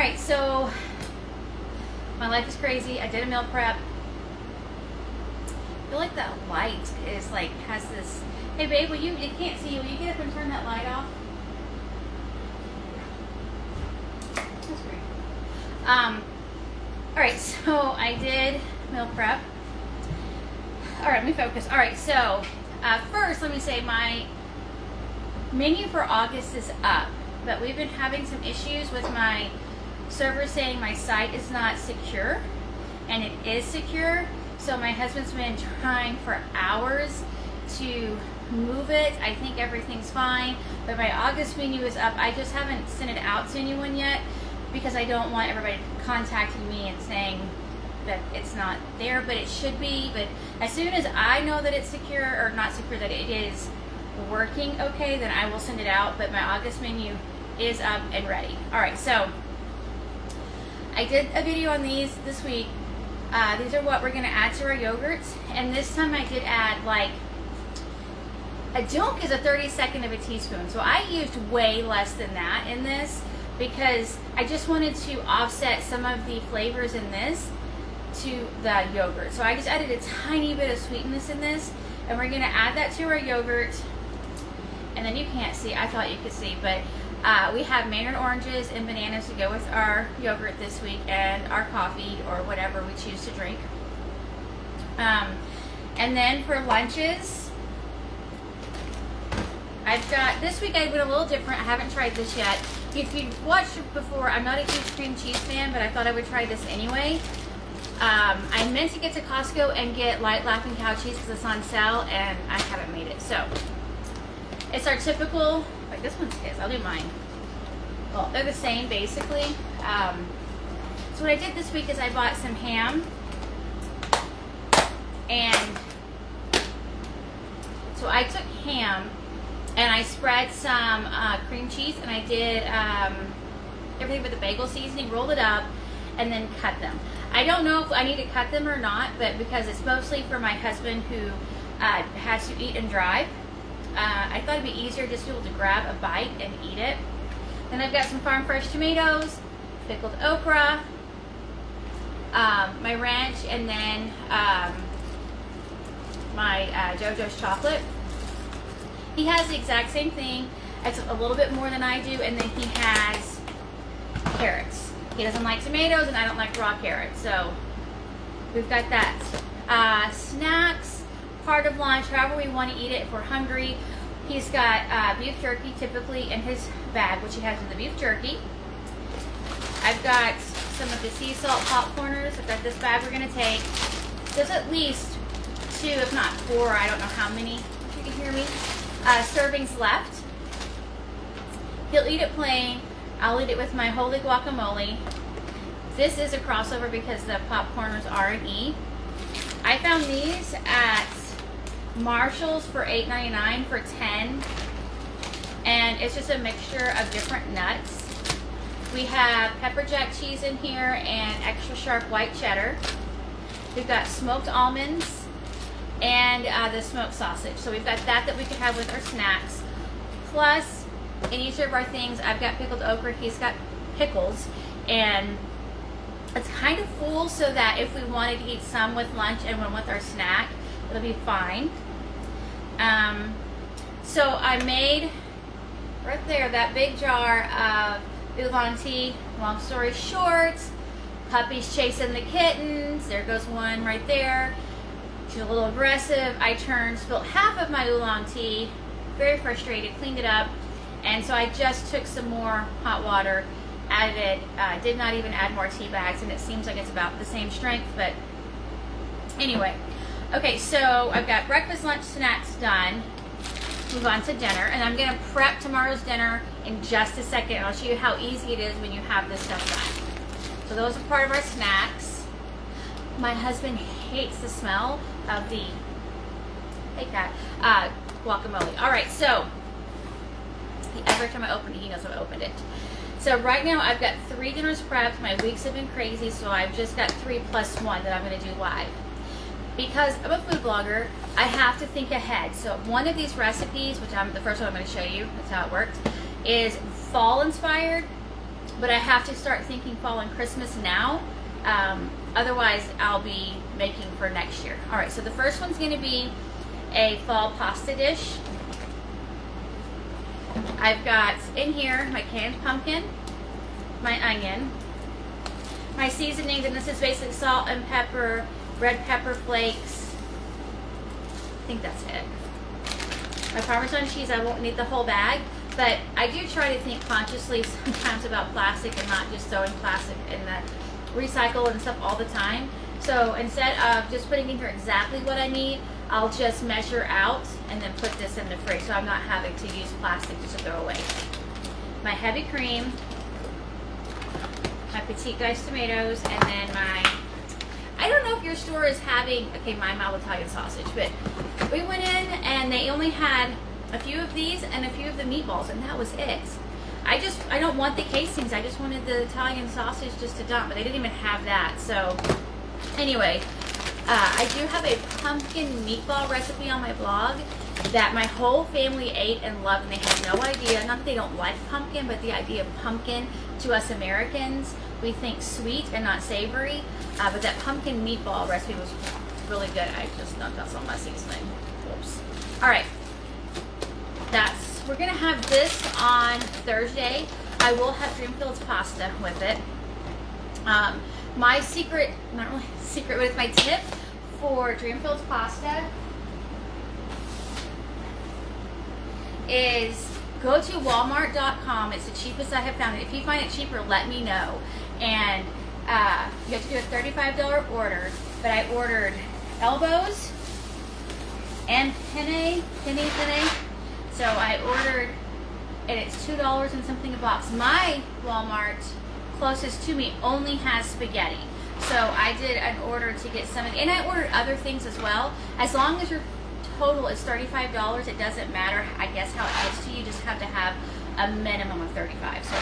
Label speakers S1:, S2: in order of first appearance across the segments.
S1: Alright, so my life is crazy. I did a meal prep. I feel like that light is like, has this, hey babe, you can't see, will you get up and turn that light off? That's great. Alright, so I did meal prep. Alright, let me focus. Alright, so first let me say my menu for August is up, but we've been having some issues with my server saying my site is not secure, and it is secure. So my husband's been trying for hours to move it. I think everything's fine, but my August menu is up. I just haven't sent it out to anyone yet because I don't want everybody contacting me and saying that it's not there, but it should be. But as soon as I know that it's secure, or not secure, that it is working okay, then I will send it out. But my August menu is up and ready. All right, so I did a video on these this week. These are what we're going to add to our yogurts, and this time I did add, like, a dunk is a 32nd of a teaspoon, so I used way less than that in this because I just wanted to offset some of the flavors in this to the yogurt. So I just added a tiny bit of sweetness in this, and we're going to add that to our yogurt. And then you can't see, I thought you could see, but we have mandarin oranges and bananas to go with our yogurt this week, and our coffee or whatever we choose to drink. And then for lunches, I've got, this week I went a little different. I haven't tried this yet. If you've watched it before, I'm not a huge cream cheese fan, but I thought I would try this anyway. I meant to get to Costco and get light Laughing Cow cheese because it's on sale, and I haven't made it. So it's our typical, like this one's his, I'll do mine. Well, they're the same basically. So what I did this week is I bought some ham, and so I took ham and I spread some cream cheese, and I did everything with the bagel seasoning, rolled it up, and then cut them. I don't know if I need to cut them or not, but because it's mostly for my husband who has to eat and drive, I thought it'd be easier just to be able to grab a bite and eat it. Then I've got some farm fresh tomatoes, pickled okra, my ranch, and then my JoJo's chocolate. He has the exact same thing. It's a little bit more than I do, and then he has carrots. He doesn't like tomatoes, and I don't like raw carrots. So we've got that. Snacks, part of lunch, however we want to eat it if we're hungry. He's got beef jerky typically in his bag, which he has in the beef jerky. I've got some of the sea salt popcorners. I've got this bag we're going to take. There's at least 2, if not 4, I don't know how many, if you can hear me, servings left. He'll eat it plain. I'll eat it with my holy guacamole. This is a crossover because the popcorners are an E. I found these at Marshall's for $8.99 for 10, and it's just a mixture of different nuts. We have pepper jack cheese in here and extra sharp white cheddar. We've got smoked almonds and the smoked sausage. So we've got that we could have with our snacks. Plus, in each of our things, I've got pickled okra, he's got pickles, and it's kind of full so that if we wanted to eat some with lunch and one with our snack, it'll be fine. So I made right there that big jar of oolong tea. Long story short, puppies chasing the kittens. There goes one right there. She's a little aggressive. I spilled half of my oolong tea. Very frustrated. Cleaned it up. And so I just took some more hot water, added it, did not even add more tea bags, and it seems like it's about the same strength, but anyway. Okay, so I've got breakfast, lunch, snacks done. Move on to dinner, and I'm gonna prep tomorrow's dinner in just a second. I'll show you how easy it is when you have this stuff done. So those are part of our snacks. My husband hates the smell of the, hey cat, guacamole. All right, so every time I open it, he knows I've opened it. So right now I've got 3 dinners prepped. My weeks have been crazy, so I've just got 3 plus 1 that I'm going to do live. Because I'm a food blogger, I have to think ahead. So one of these recipes, which the first one I'm going to show you, that's how it worked, is fall inspired. but I have to start thinking fall and Christmas now. Otherwise, I'll be making for next year. All right, so the first one's going to be a fall pasta dish. I've got in here my canned pumpkin, my onion, my seasonings, and this is basically salt and pepper, red pepper flakes. I think that's it. My Parmesan cheese, I won't need the whole bag, but I do try to think consciously sometimes about plastic and not just throwing plastic in the recycle and stuff all the time. So instead of just putting in here exactly what I need, I'll just measure out and then put this in the fridge, so I'm not having to use plastic just to throw away. My heavy cream, my petite diced tomatoes, and then my, I don't know if your store is having, okay, my mild Italian sausage, but we went in and they only had a few of these and a few of the meatballs, and that was it. I don't want the casings, I just wanted the Italian sausage just to dump, but they didn't even have that. So anyway, I do have a pumpkin meatball recipe on my blog that my whole family ate and loved, and they had no idea, not that they don't like pumpkin, but the idea of pumpkin to us Americans, we think sweet and not savory, but that pumpkin meatball recipe was really good. I just dumped out some of my seasoning. Whoops. All right, we're gonna have this on Thursday. I will have Dreamfields pasta with it. My secret, not really secret, but it's my tip for Dreamfields pasta is go to walmart.com. It's the cheapest I have found it. If you find it cheaper, let me know. And you have to do a $35 order, but I ordered elbows and penne. So I ordered, and it's $2 and something a box. My Walmart closest to me only has spaghetti. So I did an order to get some, and I ordered other things as well. As long as your total is $35, it doesn't matter, I guess, how it gets to you. You just have to have a minimum of 35. So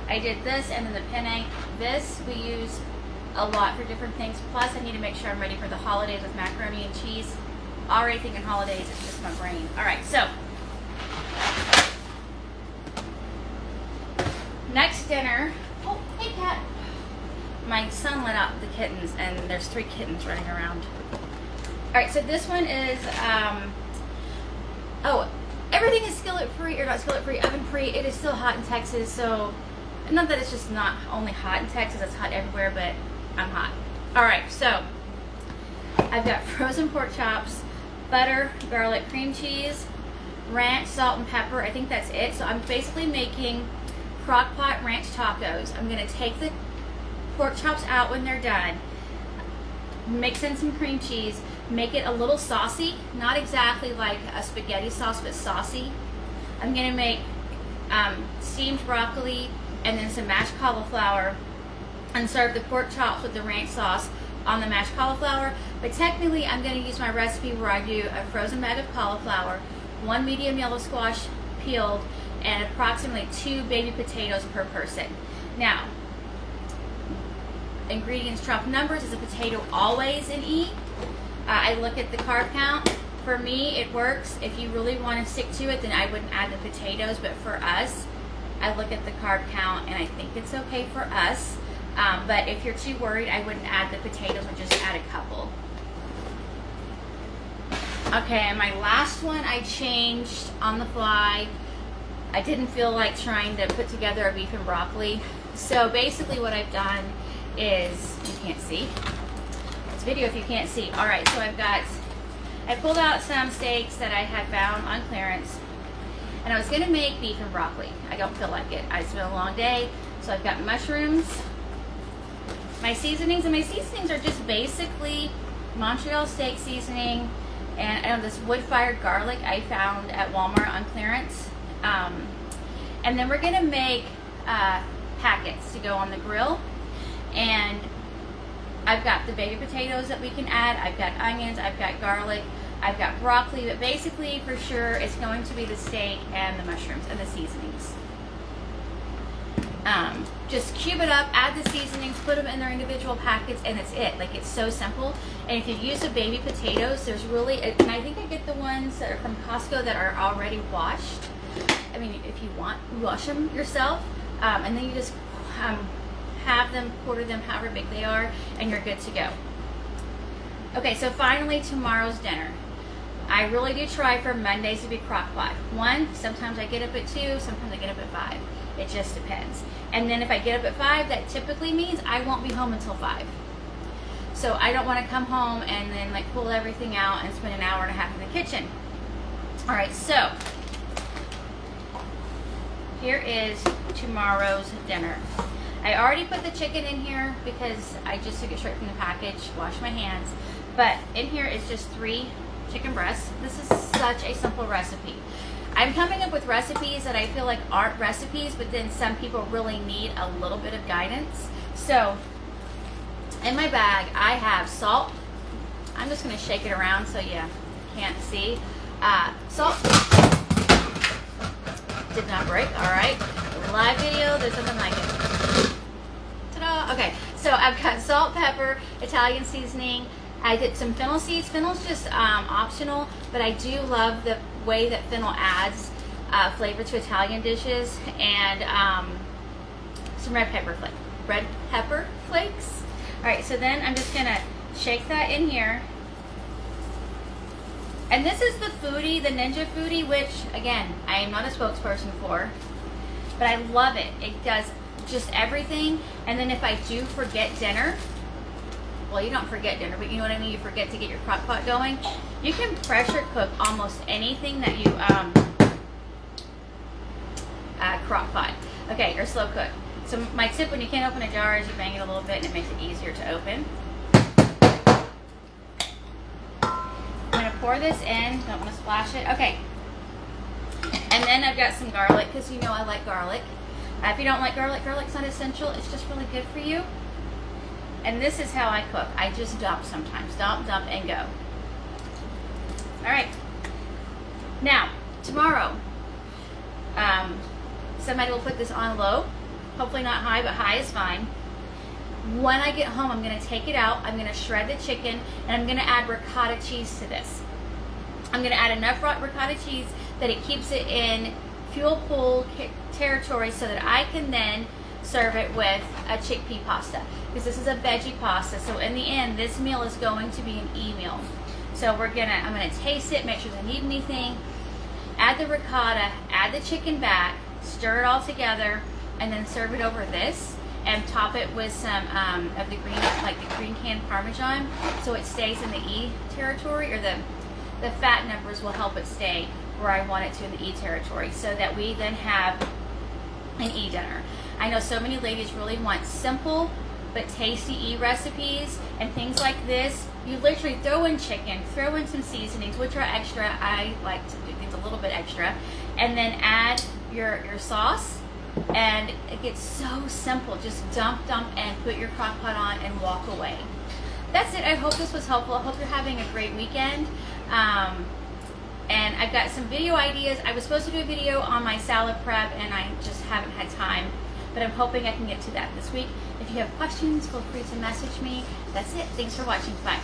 S1: I did this, and then the penne. This we use a lot for different things. Plus, I need to make sure I'm ready for the holidays with macaroni and cheese. Already thinking holidays, it's just my brain. All right, so next dinner. Oh, hey, cat. My son let out the kittens, and there's 3 kittens running around. All right, so this one is, everything is skillet free, or not skillet free, oven free. It is still hot in Texas, so not that it's just not only hot in Texas, it's hot everywhere, but I'm hot. All right, so I've got frozen pork chops, butter, garlic, cream cheese, ranch, salt, and pepper. I think that's it. So I'm basically making crock pot ranch tacos. I'm gonna take the pork chops out when they're done, mix in some cream cheese, make it a little saucy, not exactly like a spaghetti sauce, but saucy. I'm gonna make steamed broccoli and then some mashed cauliflower, and serve the pork chops with the ranch sauce on the mashed cauliflower. But technically I'm gonna use my recipe where I do a frozen bag of cauliflower, 1 medium yellow squash peeled, and approximately 2 baby potatoes per person. Now, ingredients trump numbers. Is a potato always an E? I look at the carb count. For me, it works. If you really want to stick to it, then I wouldn't add the potatoes. But for us, I look at the carb count, and I think it's okay for us. But if you're too worried, I wouldn't add the potatoes, or just add a couple. Okay, and my last one I changed on the fly. I didn't feel like trying to put together a beef and broccoli. So basically what I've done is, you can't see. It's video if you can't see. All right, so I pulled out some steaks that I had found on clearance, and I was gonna make beef and broccoli. I don't feel like it. It's been a long day. So I've got mushrooms, my seasonings, and my seasonings are just basically Montreal steak seasoning, and this wood-fired garlic I found at Walmart on clearance. And then we're gonna make packets to go on the grill. And I've got the baby potatoes that we can add, I've got onions, I've got garlic, I've got broccoli, but basically for sure it's going to be the steak and the mushrooms and the seasonings. Just cube it up, add the seasonings, put them in their individual packets, and it's it. Like, it's so simple. And if you use the baby potatoes, there's really, and I think I get the ones that are from Costco that are already washed. I mean, if you want, wash them yourself, and then you just halve them, quarter them, however big they are, and you're good to go. Okay, so finally tomorrow's dinner. I really do try for Mondays to be crock pot. One, sometimes I get up at 2, sometimes I get up at 5. It just depends. And then if I get up at 5, that typically means I won't be home until 5. So I don't want to come home and then like pull everything out and spend an hour and a half in the kitchen. All right, so here is tomorrow's dinner. I already put the chicken in here because I just took it straight from the package, washed my hands. But in here is just 3 chicken breasts. This is such a simple recipe. I'm coming up with recipes that I feel like aren't recipes, but then some people really need a little bit of guidance. So in my bag, I have salt. I'm just going to shake it around so you can't see. Salt. Did not break. All right. Live video, there's nothing like it. Ta-da. Okay, so I've got salt, pepper, Italian seasoning. I did some fennel seeds. Fennel's just optional, but I do love the way that fennel adds flavor to Italian dishes, and some red pepper flakes. All right, so then I'm just gonna shake that in here. And this is the Foodie, the Ninja Foodie, which again, I am not a spokesperson for, but I love it. It does just everything. And then if I do forget dinner, well, you don't forget dinner, but you know what I mean, you forget to get your crock pot going, you can pressure cook almost anything that you crock pot, okay, or slow cook. So my tip when you can't open a jar is you bang it a little bit and it makes it easier to open. I'm gonna pour this in, don't want to splash it, okay. And then I've got some garlic, because you know I like garlic. If you don't like garlic, garlic's not essential, it's just really good for you. And this is how I cook. I just dump sometimes. Dump, and go. All right. Now, tomorrow, somebody will put this on low. Hopefully not high, but high is fine. When I get home, I'm going to take it out. I'm going to shred the chicken, and I'm going to add ricotta cheese to this. I'm going to add enough ricotta cheese that it keeps it in fuel pool territory so that I can then serve it with a chickpea pasta, because this is a veggie pasta. So in the end, this meal is going to be an e-meal. So I'm gonna taste it, make sure it doesn't need anything, add the ricotta, add the chicken back, stir it all together, and then serve it over this, and top it with some of the green canned Parmesan, so it stays in the E territory, or the fat numbers will help it stay where I want it to in the E territory, so that we then have an E dinner. I know so many ladies really want simple but tasty E recipes, and things like this, you literally throw in chicken, throw in some seasonings, which are extra. I like to do things a little bit extra, and then add your sauce, and it gets so simple. Just dump, and put your crock pot on and walk away. That's it. I hope this was helpful. I hope you're having a great weekend. And I've got some video ideas. I was supposed to do a video on my salad prep, and I just haven't had time, but I'm hoping I can get to that this week. If you have questions, feel free to message me. That's it. Thanks for watching. Bye.